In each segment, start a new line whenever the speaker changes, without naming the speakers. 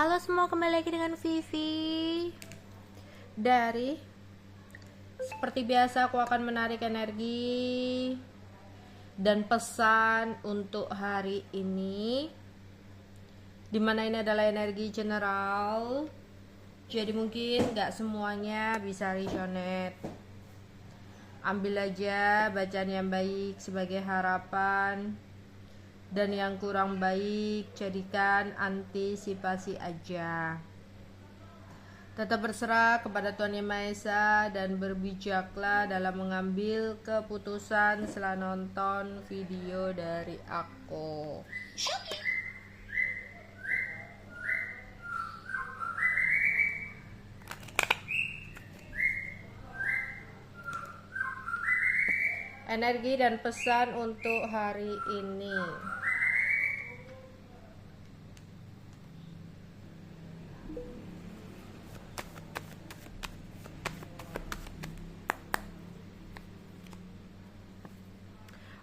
Halo semua, kembali lagi dengan Vivi. Seperti biasa aku akan menarik energi dan pesan untuk hari ini, dimana ini adalah energi general. Jadi mungkin gak semuanya bisa resonate. Ambil aja bacaan yang baik sebagai harapan, dan yang kurang baik jadikan antisipasi aja. Tetap berserah kepada Tuhan Yang Maha Esa dan berbijaklah dalam mengambil keputusan setelah nonton video dari aku. Energi dan pesan untuk hari ini.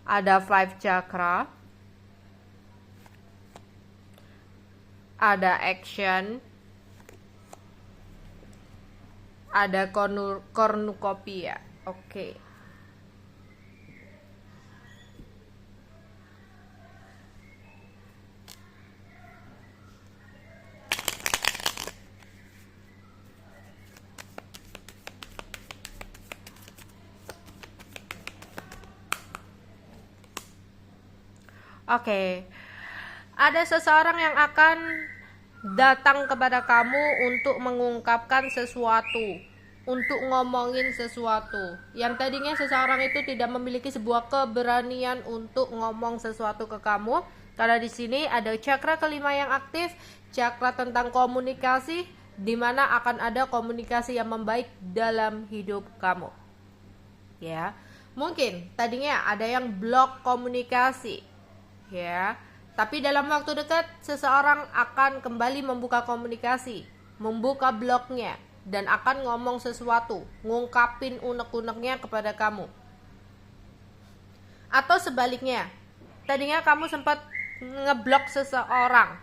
Ada 5 chakra, ada action, ada cornucopia. Oke. Oke, ada seseorang yang akan datang kepada kamu untuk mengungkapkan sesuatu, untuk ngomongin sesuatu. Yang tadinya seseorang itu tidak memiliki sebuah keberanian untuk ngomong sesuatu ke kamu, karena di sini ada cakra kelima yang aktif, cakra tentang komunikasi, di mana akan ada komunikasi yang membaik dalam hidup kamu. Ya, mungkin tadinya ada yang blok komunikasi. Ya, tapi dalam waktu dekat seseorang akan kembali membuka komunikasi, membuka blognya, dan akan ngomong sesuatu, ngungkapin unek-uneknya kepada kamu. Atau sebaliknya, tadinya kamu sempat ngeblok seseorang,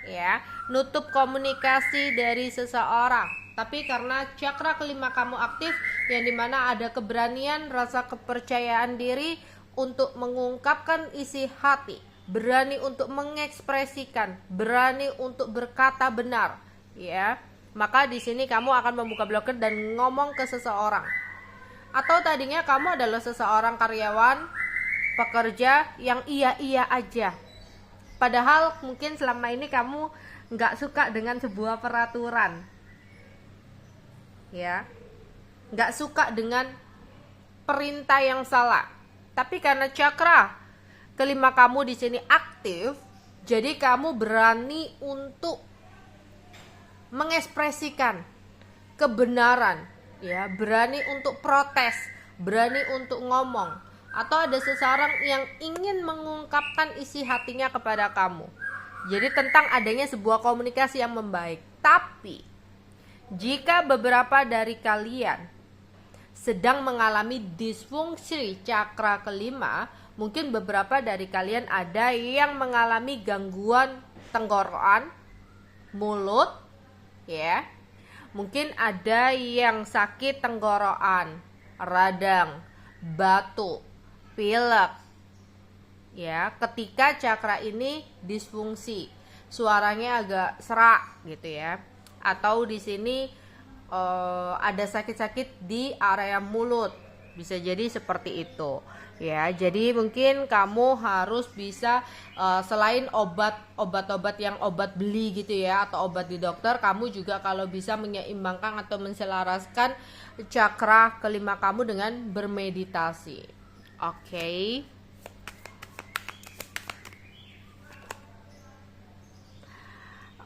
ya, nutup komunikasi dari seseorang, tapi karena cakra kelima kamu aktif, yang dimana ada keberanian, rasa kepercayaan diri untuk mengungkapkan isi hati, berani untuk mengekspresikan, berani untuk berkata benar, ya. Maka di sini kamu akan membuka blogger dan ngomong ke seseorang. Atau tadinya kamu adalah seseorang karyawan, pekerja yang iya-iya aja. Padahal mungkin selama ini kamu nggak suka dengan sebuah peraturan, ya, nggak suka dengan perintah yang salah. Tapi karena cakra kelima kamu di sini aktif, jadi kamu berani untuk mengekspresikan kebenaran, ya, berani untuk protes, berani untuk ngomong. Atau ada seseorang yang ingin mengungkapkan isi hatinya kepada kamu. Jadi tentang adanya sebuah komunikasi yang membaik. Tapi jika beberapa dari kalian sedang mengalami disfungsi cakra kelima, mungkin beberapa dari kalian ada yang mengalami gangguan tenggorokan, mulut, ya. Mungkin ada yang sakit tenggorokan, radang, batuk, pilek. Ya, ketika cakra ini disfungsi, suaranya agak serak gitu ya. Atau di sini ada sakit-sakit di area mulut. Bisa jadi seperti itu. Ya, jadi mungkin kamu harus bisa selain obat-obat yang obat beli gitu ya, atau obat di dokter, kamu juga kalau bisa menyeimbangkan atau menselaraskan cakra kelima kamu dengan bermeditasi. Oke.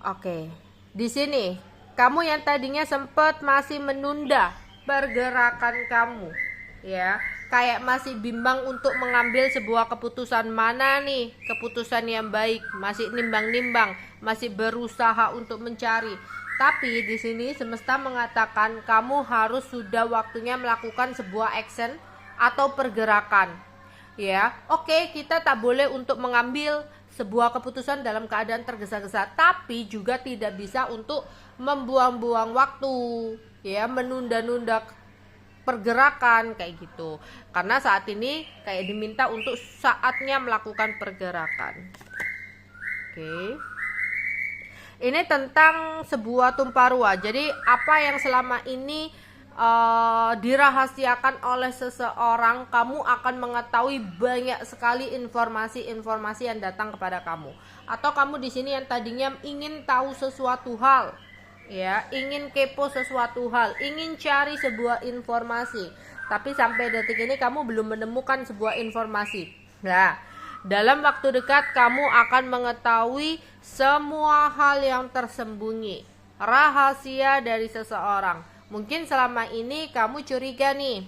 Oke. Di sini kamu yang tadinya sempat masih menunda pergerakan kamu, ya, kayak masih bimbang untuk mengambil sebuah keputusan mana nih, keputusan yang baik, masih nimbang-nimbang, masih berusaha untuk mencari. Tapi di sini semesta mengatakan kamu harus sudah waktunya melakukan sebuah action atau pergerakan. Ya, oke, kita tak boleh untuk mengambil sebuah keputusan dalam keadaan tergesa-gesa, tapi juga tidak bisa untuk membuang-buang waktu, ya, menunda-nunda pergerakan kayak gitu. Karena saat ini kayak diminta untuk saatnya melakukan pergerakan. Oke. Ini tentang sebuah tumpah ruah. Jadi apa yang selama ini dirahasiakan oleh seseorang, kamu akan mengetahui banyak sekali informasi-informasi yang datang kepada kamu. Atau kamu di sini yang tadinya ingin tahu sesuatu hal, ya, ingin kepo sesuatu hal, ingin cari sebuah informasi, tapi sampai detik ini kamu belum menemukan sebuah informasi. Nah, dalam waktu dekat kamu akan mengetahui semua hal yang tersembunyi, rahasia dari seseorang. Mungkin selama ini kamu curiga nih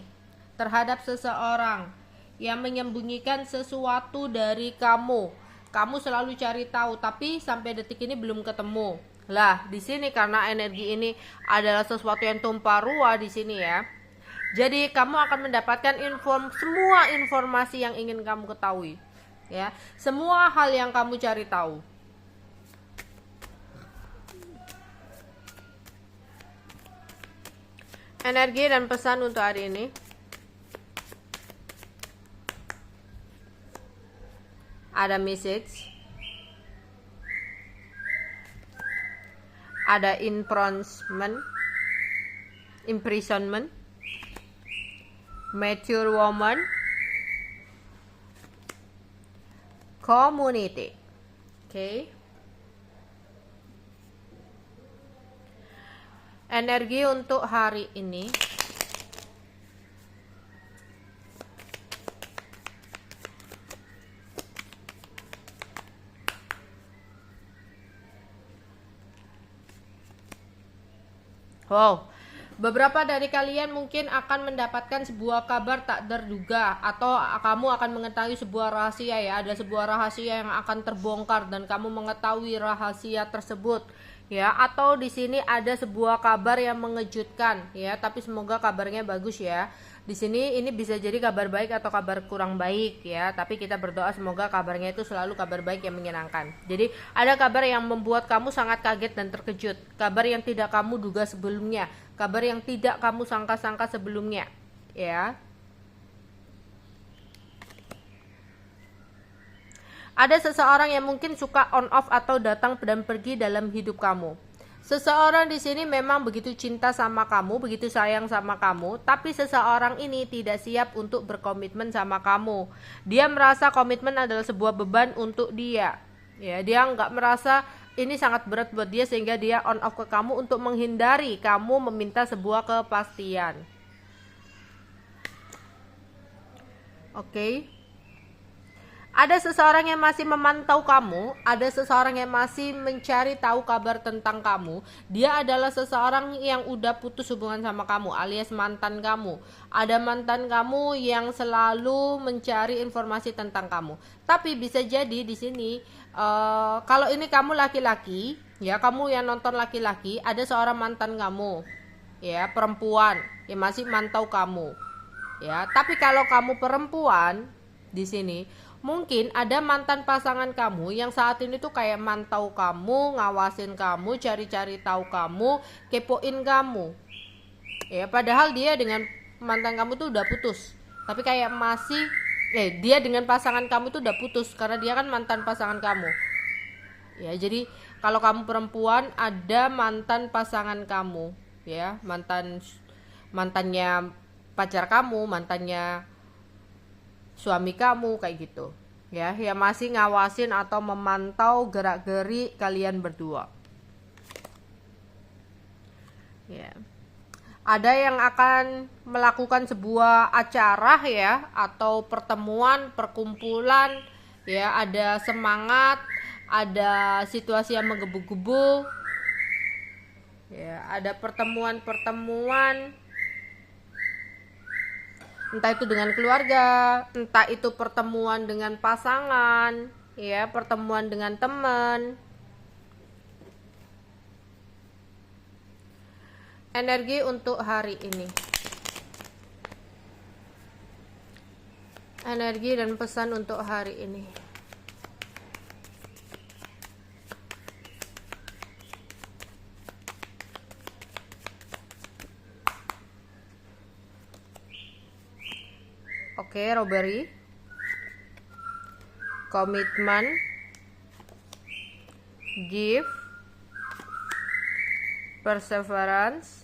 terhadap seseorang yang menyembunyikan sesuatu dari kamu. Kamu selalu cari tahu, tapi sampai detik ini belum ketemu. Lah, di sini karena energi ini adalah sesuatu yang tumpah ruah di sini ya. Jadi kamu akan mendapatkan semua informasi yang ingin kamu ketahui. Ya, semua hal yang kamu cari tahu. Energi dan pesan untuk hari ini. Ada message. Ada imprisonment. Mature woman. Community. Oke. Energi untuk hari ini. Wow, beberapa dari kalian mungkin akan mendapatkan sebuah kabar tak terduga, atau kamu akan mengetahui sebuah rahasia ya. Ada sebuah rahasia yang akan terbongkar dan kamu mengetahui rahasia tersebut. Ya, atau di sini ada sebuah kabar yang mengejutkan ya, tapi semoga kabarnya bagus ya. Di sini ini bisa jadi kabar baik atau kabar kurang baik ya, tapi kita berdoa semoga kabarnya itu selalu kabar baik yang menyenangkan. Jadi ada kabar yang membuat kamu sangat kaget dan terkejut, kabar yang tidak kamu duga sebelumnya, kabar yang tidak kamu sangka-sangka sebelumnya ya. Ada seseorang yang mungkin suka on off atau datang dan pergi dalam hidup kamu. Seseorang di sini memang begitu cinta sama kamu, begitu sayang sama kamu, tapi seseorang ini tidak siap untuk berkomitmen sama kamu. Dia merasa komitmen adalah sebuah beban untuk dia. Ya, dia nggak merasa ini sangat berat buat dia sehingga dia on off ke kamu untuk menghindari kamu meminta sebuah kepastian. Oke. Ada seseorang yang masih memantau kamu, ada seseorang yang masih mencari tahu kabar tentang kamu. Dia adalah seseorang yang udah putus hubungan sama kamu, alias mantan kamu. Ada mantan kamu yang selalu mencari informasi tentang kamu. Tapi bisa jadi di sini, kalau ini kamu laki-laki, ya, kamu yang nonton laki-laki, ada seorang mantan kamu, ya, perempuan yang masih mantau kamu, ya. Tapi kalau kamu perempuan di sini, mungkin ada mantan pasangan kamu yang saat ini tuh kayak mantau kamu, ngawasin kamu, cari-cari tahu kamu, kepoin kamu. Ya, padahal dia dengan mantan kamu tuh udah putus. Tapi kayak masih dia dengan pasangan kamu tuh udah putus karena dia kan mantan pasangan kamu. Ya, jadi kalau kamu perempuan ada mantan pasangan kamu, ya, mantannya pacar kamu, mantannya suami kamu kayak gitu ya, yang masih ngawasin atau memantau gerak-geri kalian berdua ya. Ada yang akan melakukan sebuah acara ya, atau pertemuan, perkumpulan ya, ada semangat, ada situasi yang menggebu-gebu ya, ada pertemuan-pertemuan, entah itu dengan keluarga, entah itu pertemuan dengan pasangan, ya, pertemuan dengan teman. Energi untuk hari ini. Energi dan pesan untuk hari ini. Oke, robbery, commitment, give, perseverance,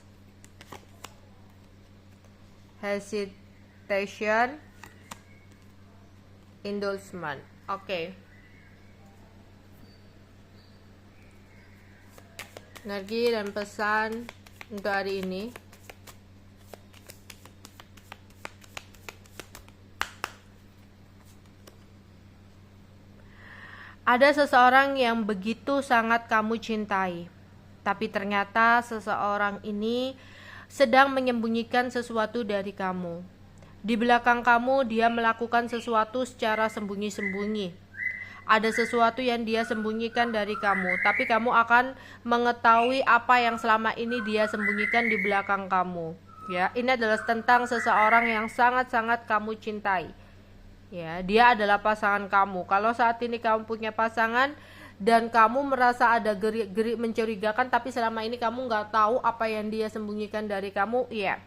hesitation, endorsement. Oke. Energi dan pesan untuk hari ini. Ada seseorang yang begitu sangat kamu cintai, tapi ternyata seseorang ini sedang menyembunyikan sesuatu dari kamu. Di belakang kamu, dia melakukan sesuatu secara sembunyi-sembunyi. Ada sesuatu yang dia sembunyikan dari kamu, tapi kamu akan mengetahui apa yang selama ini dia sembunyikan di belakang kamu. Ya, ini adalah tentang seseorang yang sangat-sangat kamu cintai. Ya, dia adalah pasangan kamu. Kalau saat ini kamu punya pasangan dan kamu merasa ada gerik-gerik mencurigakan, tapi selama ini kamu nggak tahu apa yang dia sembunyikan dari kamu, ya,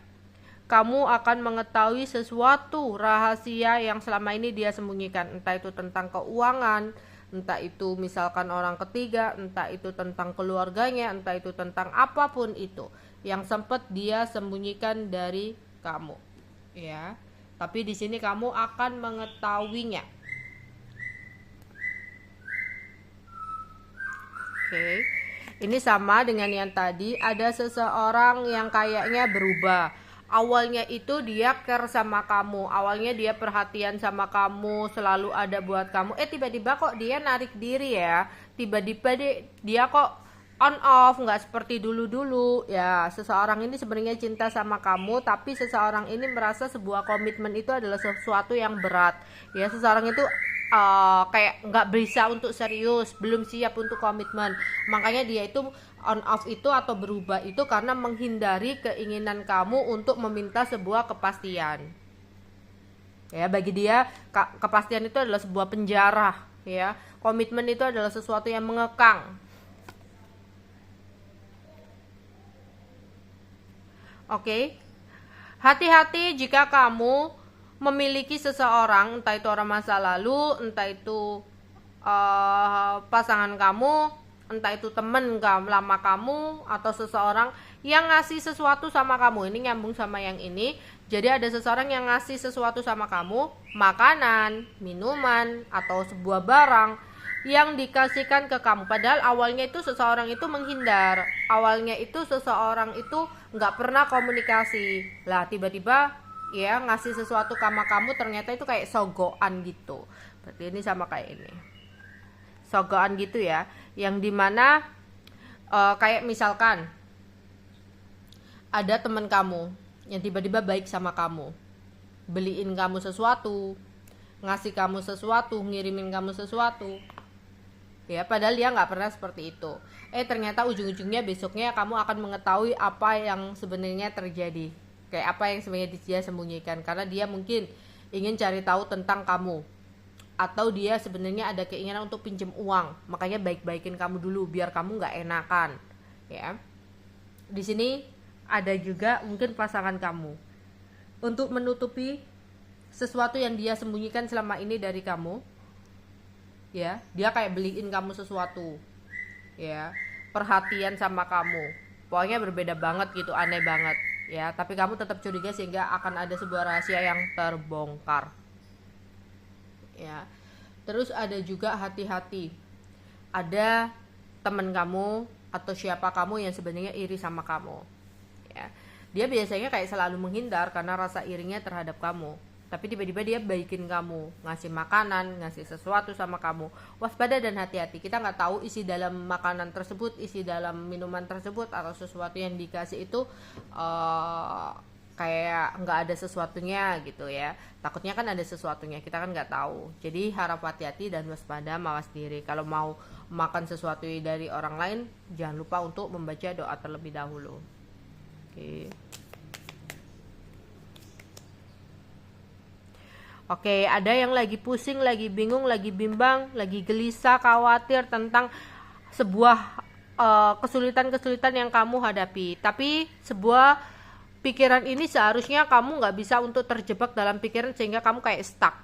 kamu akan mengetahui sesuatu rahasia yang selama ini dia sembunyikan. Entah itu tentang keuangan, entah itu misalkan orang ketiga, entah itu tentang keluarganya, entah itu tentang apapun itu yang sempat dia sembunyikan dari kamu. Ya, tapi di sini kamu akan mengetahuinya. Oke. Ini sama dengan yang tadi, ada seseorang yang kayaknya berubah. Awalnya itu dia care sama kamu, awalnya dia perhatian sama kamu, selalu ada buat kamu. Tiba-tiba kok dia narik diri ya, tiba-tiba dia kok on off, nggak seperti dulu-dulu. Ya, seseorang ini sebenarnya cinta sama kamu, tapi seseorang ini merasa sebuah komitmen itu adalah sesuatu yang berat. Ya, seseorang itu kayak nggak bisa untuk serius, belum siap untuk komitmen. Makanya dia itu on off itu atau berubah itu karena menghindari keinginan kamu untuk meminta sebuah kepastian. Ya, bagi dia kepastian itu adalah sebuah penjara. Ya, komitmen itu adalah sesuatu yang mengekang. Oke, hati-hati jika kamu memiliki seseorang, entah itu orang masa lalu, entah itu pasangan kamu, entah itu temen lama kamu, atau seseorang yang ngasih sesuatu sama kamu. Ini nyambung sama yang ini. Jadi ada seseorang yang ngasih sesuatu sama kamu, makanan, minuman, atau sebuah barang yang dikasihkan ke kamu. Padahal awalnya itu seseorang itu menghindar, awalnya itu seseorang itu nggak pernah komunikasi. Lah tiba-tiba ya ngasih sesuatu sama kamu, ternyata itu kayak sogokan gitu. Berarti ini sama kayak ini, sogokan gitu ya, yang dimana kayak misalkan ada teman kamu yang tiba-tiba baik sama kamu, beliin kamu sesuatu, ngasih kamu sesuatu, ngirimin kamu sesuatu. Ya, padahal dia nggak pernah seperti itu. Ternyata ujung-ujungnya besoknya kamu akan mengetahui apa yang sebenarnya terjadi. Kayak apa yang sebenarnya dia sembunyikan, karena dia mungkin ingin cari tahu tentang kamu, atau dia sebenarnya ada keinginan untuk pinjam uang, makanya baik-baikin kamu dulu biar kamu nggak enakan. Ya, di sini ada juga mungkin pasangan kamu untuk menutupi sesuatu yang dia sembunyikan selama ini dari kamu. Ya, dia kayak beliin kamu sesuatu, ya, perhatian sama kamu, pokoknya berbeda banget gitu, aneh banget. Ya, tapi kamu tetap curiga sehingga akan ada sebuah rahasia yang terbongkar. Ya, terus ada juga hati-hati. Ada teman kamu atau siapa kamu yang sebenarnya iri sama kamu. Ya, dia biasanya kayak selalu menghindar karena rasa irinya terhadap kamu. Tapi tiba-tiba dia baikin kamu, ngasih makanan, ngasih sesuatu sama kamu. Waspada dan hati-hati. Kita nggak tahu isi dalam makanan tersebut, isi dalam minuman tersebut, atau sesuatu yang dikasih itu kayak nggak ada sesuatunya gitu ya. Takutnya kan ada sesuatunya, kita kan nggak tahu. Jadi harap hati-hati dan waspada, mawas diri. Kalau mau makan sesuatu dari orang lain, jangan lupa untuk membaca doa terlebih dahulu. Oke, ada yang lagi pusing, lagi bingung, lagi bimbang, lagi gelisah, khawatir tentang sebuah kesulitan-kesulitan yang kamu hadapi. Tapi sebuah pikiran ini seharusnya kamu nggak bisa untuk terjebak dalam pikiran sehingga kamu kayak stuck.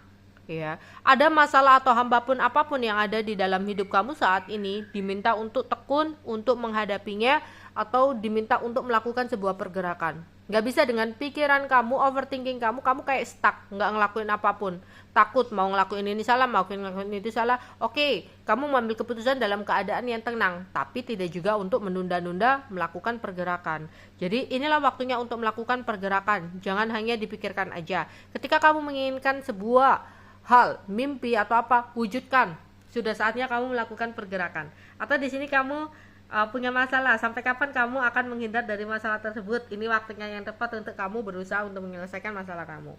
Ya, ada masalah atau hamba pun apapun yang ada di dalam hidup kamu saat ini diminta untuk tekun untuk menghadapinya atau diminta untuk melakukan sebuah pergerakan. Nggak bisa dengan pikiran kamu, overthinking kamu kayak stuck, nggak ngelakuin apapun. Takut mau ngelakuin ini salah, mau ngelakuin itu salah. Oke, kamu mengambil keputusan dalam keadaan yang tenang, tapi tidak juga untuk menunda-nunda melakukan pergerakan. Jadi inilah waktunya untuk melakukan pergerakan. Jangan hanya dipikirkan aja. Ketika kamu menginginkan sebuah hal, mimpi atau apa, wujudkan. Sudah saatnya kamu melakukan pergerakan. Atau di sini kamu punya masalah, sampai kapan kamu akan menghindar dari masalah tersebut? Ini waktunya yang tepat untuk kamu berusaha untuk menyelesaikan masalah kamu.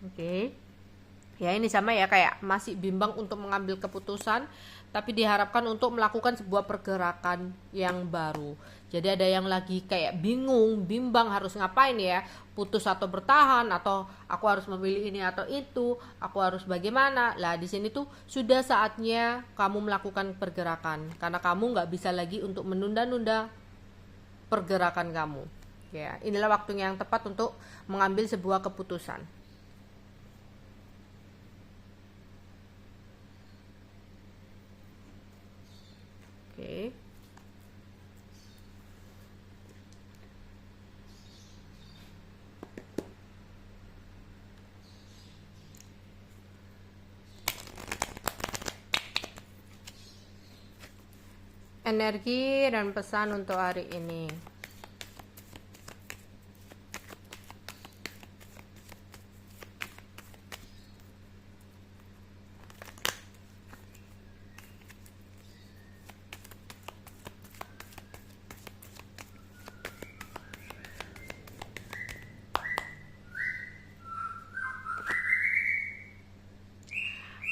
Oke. Ya, ini sama ya, kayak masih bimbang untuk mengambil keputusan, tapi diharapkan untuk melakukan sebuah pergerakan yang baru. Jadi ada yang lagi kayak bingung, bimbang harus ngapain ya, putus atau bertahan, atau aku harus memilih ini atau itu, aku harus bagaimana. Lah di sini tuh sudah saatnya kamu melakukan pergerakan, karena kamu nggak bisa lagi untuk menunda-nunda pergerakan kamu. Ya, inilah waktunya yang tepat untuk mengambil sebuah keputusan. Oke. Energi dan pesan untuk hari ini.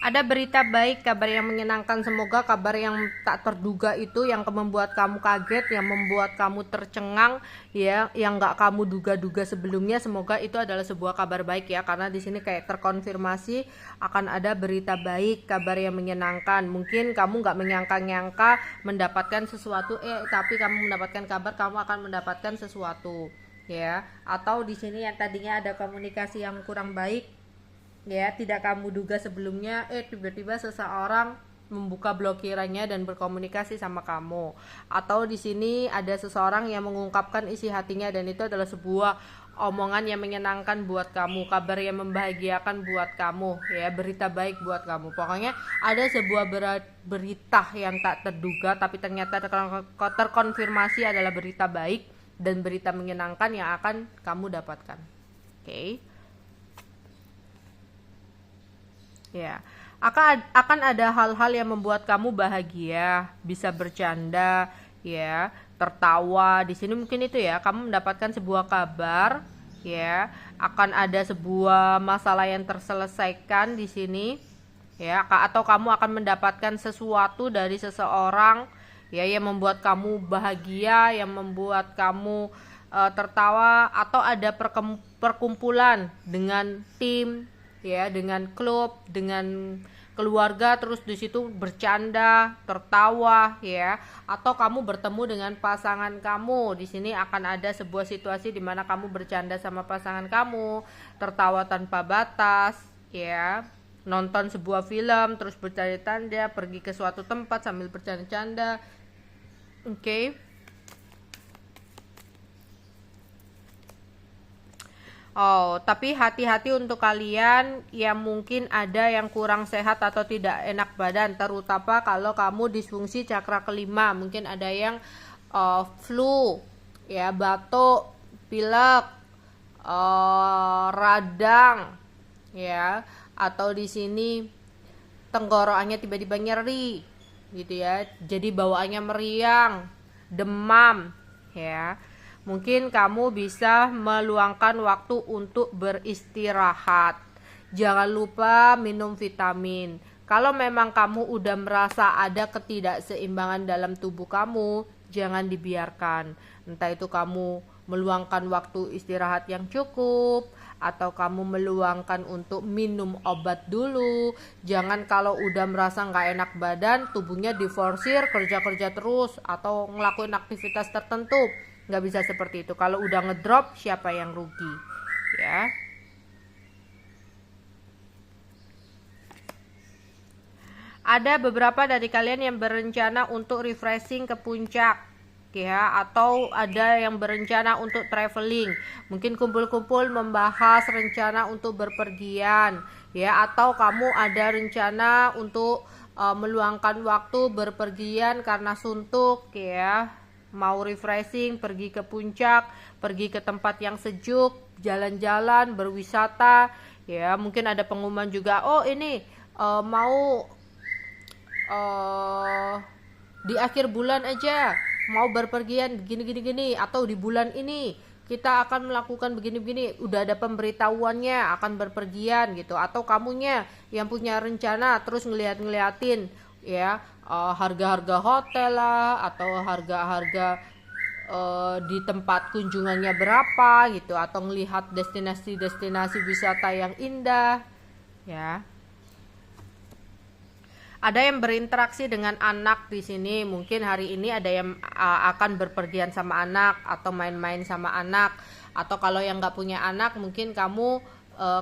Ada berita baik, kabar yang menyenangkan, semoga kabar yang tak terduga itu yang membuat kamu kaget, yang membuat kamu tercengang ya, yang nggak kamu duga-duga sebelumnya, semoga itu adalah sebuah kabar baik ya, karena di sini kayak terkonfirmasi akan ada berita baik, kabar yang menyenangkan. Mungkin kamu nggak menyangka-nyangka mendapatkan sesuatu, tapi kamu mendapatkan kabar kamu akan mendapatkan sesuatu ya. Atau di sini yang tadinya ada komunikasi yang kurang baik ya, tidak kamu duga sebelumnya, tiba-tiba seseorang membuka blokirannya dan berkomunikasi sama kamu. Atau di sini ada seseorang yang mengungkapkan isi hatinya dan itu adalah sebuah omongan yang menyenangkan buat kamu, kabar yang membahagiakan buat kamu ya, berita baik buat kamu. Pokoknya ada sebuah berita yang tak terduga tapi ternyata terkonfirmasi adalah berita baik dan berita menyenangkan yang akan kamu dapatkan. Oke. Ya, akan ada hal-hal yang membuat kamu bahagia, bisa bercanda, ya, tertawa. Di sini mungkin itu ya, kamu mendapatkan sebuah kabar, ya, akan ada sebuah masalah yang terselesaikan di sini, ya, atau kamu akan mendapatkan sesuatu dari seseorang, ya, yang membuat kamu bahagia, yang membuat kamu tertawa, atau ada perkumpulan dengan tim, ya, dengan klub, dengan keluarga, terus di situ bercanda, tertawa ya, atau kamu bertemu dengan pasangan kamu. Di sini akan ada sebuah situasi di mana kamu bercanda sama pasangan kamu, tertawa tanpa batas ya, nonton sebuah film terus bercanda-canda, pergi ke suatu tempat sambil bercanda-canda. Oke. Oh, tapi hati-hati untuk kalian yang mungkin ada yang kurang sehat atau tidak enak badan, terutama kalau kamu disfungsi cakra kelima. Mungkin ada yang flu, ya, batuk, pilek, radang, ya, atau di sini tenggorokannya tiba-tiba nyeri, gitu ya. Jadi bawaannya meriang, demam, ya. Mungkin kamu bisa meluangkan waktu untuk beristirahat. Jangan lupa minum vitamin. Kalau memang kamu udah merasa ada ketidakseimbangan dalam tubuh kamu, jangan dibiarkan. Entah itu kamu meluangkan waktu istirahat yang cukup, atau kamu meluangkan untuk minum obat dulu. Jangan kalau udah merasa nggak enak badan, tubuhnya diforsir kerja-kerja terus atau ngelakuin aktivitas tertentu. Nggak bisa seperti itu. Kalau udah ngedrop, siapa yang rugi? Ya. Ada beberapa dari kalian yang berencana untuk refreshing ke puncak, ya, atau ada yang berencana untuk traveling, mungkin kumpul-kumpul membahas rencana untuk berpergian, ya, atau kamu ada rencana untuk meluangkan waktu berpergian karena suntuk, ya, mau refreshing, pergi ke puncak, pergi ke tempat yang sejuk, jalan-jalan, berwisata, ya, mungkin ada pengumuman juga, oh ini mau di akhir bulan aja mau berpergian gini, atau di bulan ini kita akan melakukan begini, udah ada pemberitahuannya akan berpergian gitu, atau kamunya yang punya rencana terus ngeliatin ya, harga-harga hotel lah, atau harga-harga di tempat kunjungannya berapa gitu, atau melihat destinasi wisata yang indah, ya. Ada yang berinteraksi dengan anak di sini. Mungkin hari ini ada yang akan berpergian sama anak atau main-main sama anak. Atau kalau yang nggak punya anak, mungkin kamu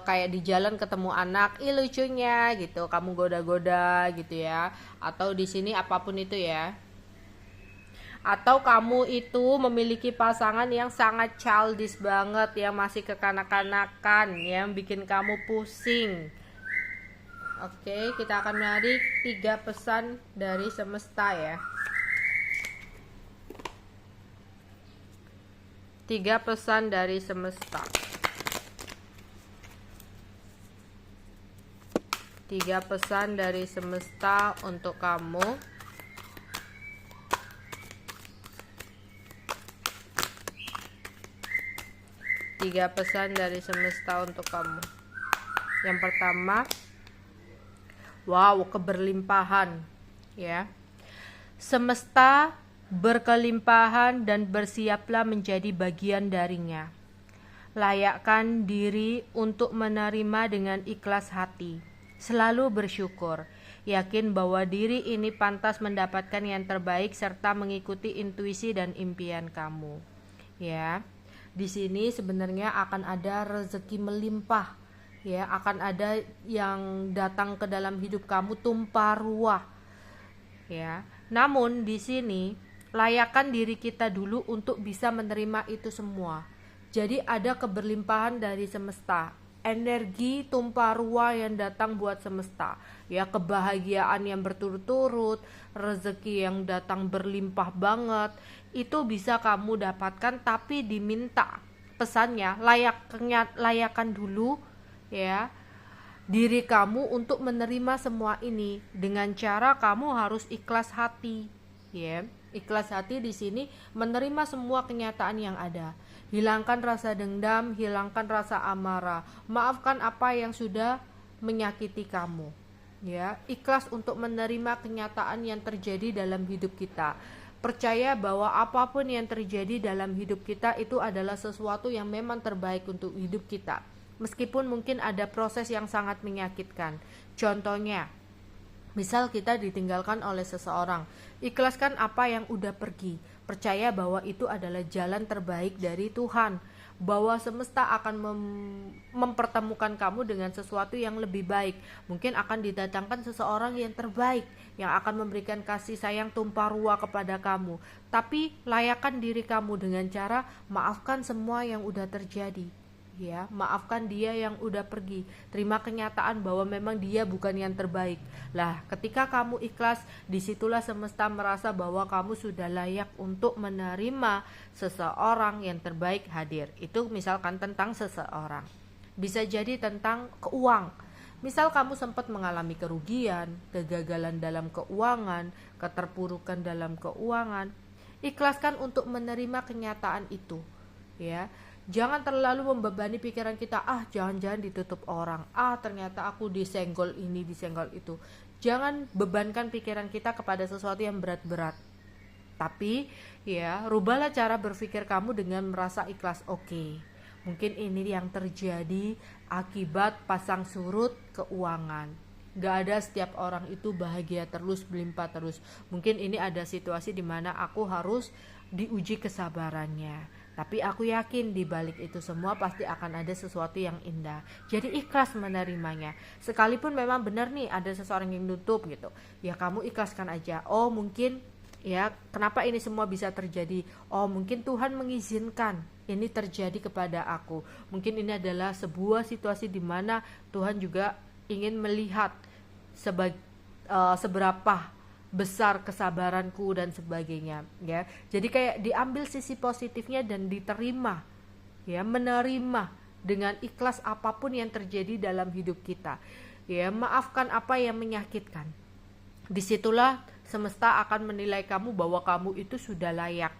kayak di jalan ketemu anak, ih lucunya gitu, kamu goda-goda gitu ya. Atau di sini apapun itu ya. Atau kamu itu memiliki pasangan yang sangat childish banget, yang masih kekanak-kanakan, yang bikin kamu pusing. Oke, kita akan menarik 3 pesan dari semesta ya. 3 pesan dari semesta. 3 pesan dari semesta untuk kamu. Tiga pesan dari semesta untuk kamu. Yang pertama, wow, keberlimpahan ya. Semesta berkelimpahan dan bersiaplah menjadi bagian darinya. Layakkan diri untuk menerima dengan ikhlas hati. Selalu bersyukur. Yakin bahwa diri ini pantas mendapatkan yang terbaik serta mengikuti intuisi dan impian kamu. Ya. Di sini sebenarnya akan ada rezeki melimpah. Ya, akan ada yang datang ke dalam hidup kamu tumpah ruah. Ya. Namun di sini layakkan diri kita dulu untuk bisa menerima itu semua. Jadi ada keberlimpahan dari semesta, energi tumpah ruah yang datang buat semesta. Ya, kebahagiaan yang berturut-turut, rezeki yang datang berlimpah banget, itu bisa kamu dapatkan, tapi diminta pesannya layakkan dulu ya diri kamu untuk menerima semua ini dengan cara kamu harus ikhlas hati ya. Ikhlas hati di sini menerima semua kenyataan yang ada. Hilangkan rasa dendam, hilangkan rasa amarah, maafkan apa yang sudah menyakiti kamu ya. Ikhlas untuk menerima kenyataan yang terjadi dalam hidup kita. Percaya bahwa apapun yang terjadi dalam hidup kita itu adalah sesuatu yang memang terbaik untuk hidup kita. Meskipun mungkin ada proses yang sangat menyakitkan. Contohnya, misal kita ditinggalkan oleh seseorang, ikhlaskan apa yang udah pergi. Percaya bahwa itu adalah jalan terbaik dari Tuhan. Bahwa semesta akan mempertemukan kamu dengan sesuatu yang lebih baik. Mungkin akan didatangkan seseorang yang terbaik, yang akan memberikan kasih sayang tumpah ruah kepada kamu. Tapi layakkan diri kamu dengan cara maafkan semua yang udah terjadi. Ya, maafkan dia yang udah pergi. Terima kenyataan bahwa memang dia bukan yang terbaik. Lah, ketika kamu ikhlas, disitulah semesta merasa bahwa kamu sudah layak untuk menerima seseorang yang terbaik hadir. Itu misalkan tentang seseorang. Bisa jadi tentang keuangan. Misal kamu sempat mengalami kerugian, kegagalan dalam keuangan, keterpurukan dalam keuangan. Ikhlaskan untuk menerima kenyataan itu. Ya. Jangan terlalu membebani pikiran kita, jangan-jangan ditutup orang, ternyata aku disenggol ini, disenggol itu. Jangan bebankan pikiran kita kepada sesuatu yang berat-berat Tapi ya, rubahlah cara berpikir kamu dengan merasa ikhlas. Oke, mungkin ini yang terjadi akibat pasang surut keuangan. Gak ada setiap orang itu bahagia terus, berlimpah terus. Mungkin ini ada situasi di mana aku harus diuji kesabarannya. Tapi aku yakin di balik itu semua pasti akan ada sesuatu yang indah. Jadi ikhlas menerimanya. Sekalipun memang benar nih ada seseorang yang nutup gitu. Ya kamu ikhlaskan aja. Oh mungkin ya kenapa ini semua bisa terjadi? Oh mungkin Tuhan mengizinkan ini terjadi kepada aku. Mungkin ini adalah sebuah situasi di mana Tuhan juga ingin melihat seberapa besar kesabaranku dan sebagainya ya. Jadi kayak diambil sisi positifnya dan diterima ya, menerima dengan ikhlas apapun yang terjadi dalam hidup kita ya. Maafkan apa yang menyakitkan. Disitulah semesta akan menilai kamu bahwa kamu itu sudah layak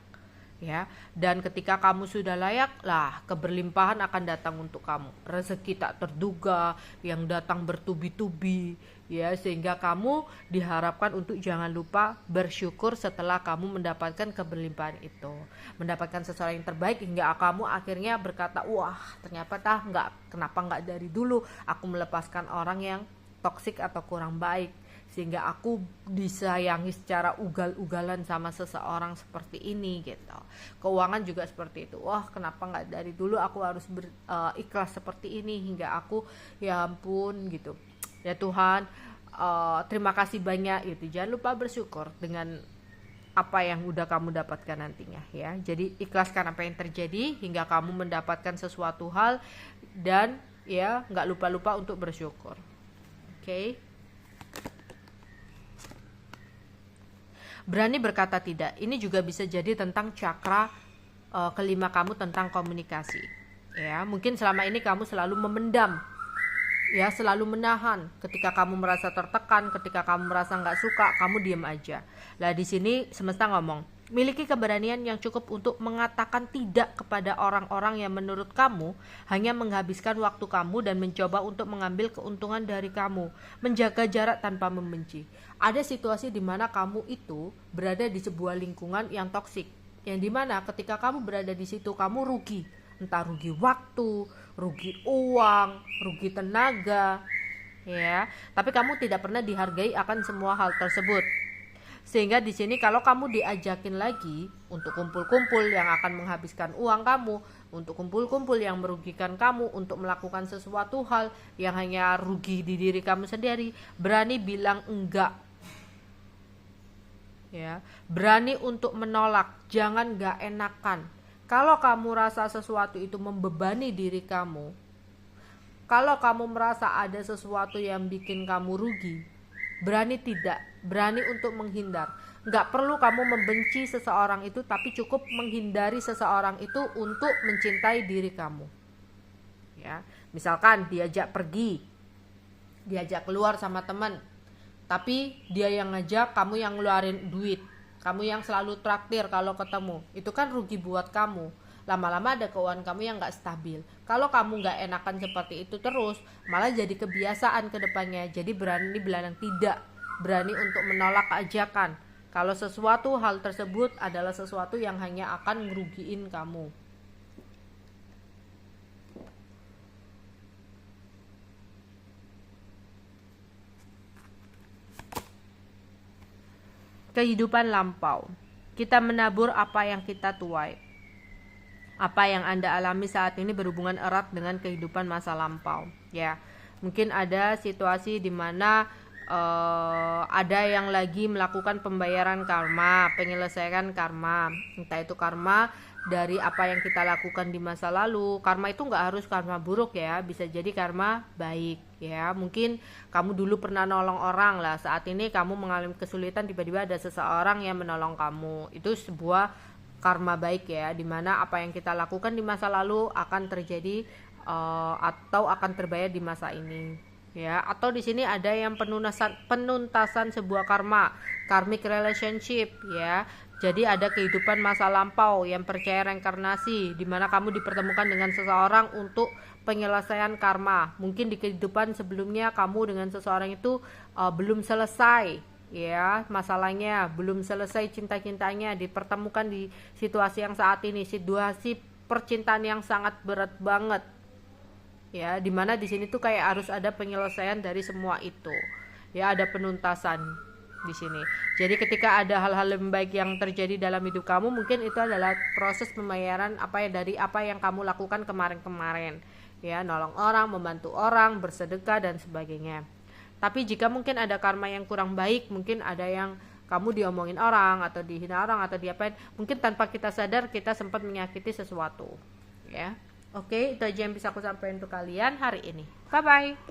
ya. Dan ketika kamu sudah layak lah, keberlimpahan akan datang untuk kamu. Rezeki tak terduga yang datang bertubi-tubi ya, sehingga kamu diharapkan untuk jangan lupa bersyukur setelah kamu mendapatkan keberlimpahan itu, mendapatkan sesuatu yang terbaik, hingga kamu akhirnya berkata, wah ternyata kenapa nggak dari dulu aku melepaskan orang yang toksik atau kurang baik, sehingga aku disayangi secara ugal-ugalan sama seseorang seperti ini gitu. Keuangan juga seperti itu. Wah kenapa nggak dari dulu aku harus ikhlas seperti ini, hingga aku ya ampun gitu ya Tuhan, terima kasih banyak gitu. Jangan lupa bersyukur dengan apa yang udah kamu dapatkan nantinya ya. Jadi ikhlaskan apa yang terjadi hingga kamu mendapatkan sesuatu hal, dan ya nggak lupa-lupa untuk bersyukur. Oke. Berani berkata tidak. Ini juga bisa jadi tentang cakra kelima kamu, tentang komunikasi. Ya, mungkin selama ini kamu selalu memendam, ya, selalu menahan. Ketika kamu merasa tertekan, ketika kamu merasa nggak suka, kamu diam aja. Lah di sini semesta ngomong, miliki keberanian yang cukup untuk mengatakan tidak kepada orang-orang yang menurut kamu hanya menghabiskan waktu kamu dan mencoba untuk mengambil keuntungan dari kamu. Menjaga jarak tanpa membenci. Ada situasi di mana kamu itu berada di sebuah lingkungan yang toksik, yang dimana ketika kamu berada di situ kamu rugi, entah rugi waktu, rugi uang, rugi tenaga, ya. Tapi kamu tidak pernah dihargai akan semua hal tersebut. Sehingga di sini kalau kamu diajakin lagi untuk kumpul-kumpul yang akan menghabiskan uang kamu, untuk kumpul-kumpul yang merugikan kamu, untuk melakukan sesuatu hal yang hanya rugi di diri kamu sendiri, berani bilang enggak. Ya, berani untuk menolak, jangan enggak enakan. Kalau kamu rasa sesuatu itu membebani diri kamu, kalau kamu merasa ada sesuatu yang bikin kamu rugi, berani tidak, berani untuk menghindar. Nggak perlu kamu membenci seseorang itu, tapi cukup menghindari seseorang itu untuk mencintai diri kamu. Ya, misalkan diajak pergi, diajak keluar sama teman, tapi dia yang ngajak, kamu yang ngeluarin duit, kamu yang selalu traktir kalau ketemu, itu kan rugi buat kamu. Lama-lama ada keuangan kamu yang gak stabil. Kalau kamu gak enakan seperti itu terus, malah jadi kebiasaan ke depannya. Jadi berani bilang tidak, berani untuk menolak ajakan kalau sesuatu hal tersebut adalah sesuatu yang hanya akan ngerugiin kamu. Kehidupan lampau. Kita menabur apa yang kita tuai. Apa yang Anda alami saat ini berhubungan erat dengan kehidupan masa lampau. Ya, mungkin ada situasi di mana ada yang lagi melakukan pembayaran karma, penyelesaian karma. Entah itu karma dari apa yang kita lakukan di masa lalu. Karma itu nggak harus karma buruk ya, bisa jadi karma baik ya. Mungkin kamu dulu pernah nolong orang lah, saat ini kamu mengalami kesulitan, tiba-tiba ada seseorang yang menolong kamu. Itu sebuah karma baik ya, dimana apa yang kita lakukan di masa lalu akan terjadi atau akan terbayar di masa ini ya. Atau di sini ada yang penuntasan sebuah karma, karmic relationship ya. Jadi ada kehidupan masa lampau yang percaya reinkarnasi, di mana kamu dipertemukan dengan seseorang untuk penyelesaian karma. Mungkin di kehidupan sebelumnya kamu dengan seseorang itu belum selesai ya, masalahnya belum selesai cinta-cintanya, dipertemukan di situasi yang saat ini, situasi percintaan yang sangat berat banget, ya, dimana di sini tuh kayak harus ada penyelesaian dari semua itu, ya, ada penuntasan di sini. Jadi ketika ada hal-hal lebih baik yang terjadi dalam hidup kamu, mungkin itu adalah proses pembayaran dari apa yang kamu lakukan kemarin-kemarin, ya, nolong orang, membantu orang, bersedekah dan sebagainya. Tapi jika mungkin ada karma yang kurang baik, mungkin ada yang kamu diomongin orang atau dihina orang atau diapain, mungkin tanpa kita sadar kita sempat menyakiti sesuatu, ya. Oke, itu aja yang bisa aku sampaikan untuk kalian hari ini. Bye bye.